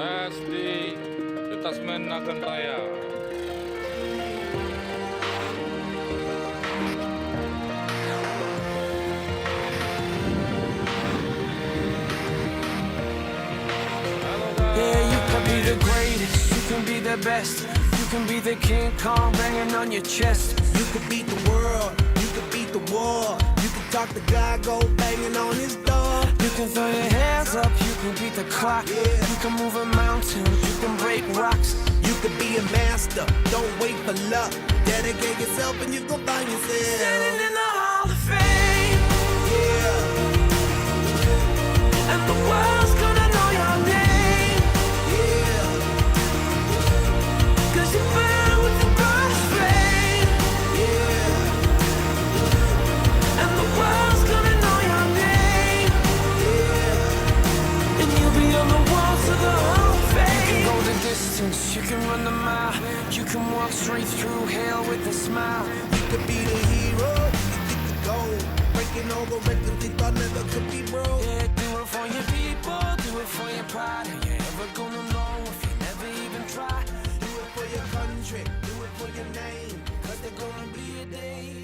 Pasti kita semen akan raya. Yeah, you can be the greatest, you can be the best, you can be the King Kong banging on your chest. You could beat the world, you could beat the war. You could talk to God, go banging on his door. You can throw your hands up, you can beat the clock. Yeah. You can move a mountain, you can break rocks. You could be a master, don't wait for luck. Dedicate yourself and you gon' find yourself. Standing in the Hall of Fame, Yeah, and the world's gonna know your name. yeah, 'Cause you burn with the brightest flame, yeah, and the world's gonna know your name. yeah. And you'll be on the walls of the Hall of Fame. You can go the distance, you can run the mile, you can walk straight through hell with a smile. You could be the hero, you could get the gold. Breaking all the records they thought never could be broke. Yeah, do it for your people, do it for your pride. Are you ever gonna know if you never even try? Do it for your country, do it for your name. 'Cause there's gonna be a day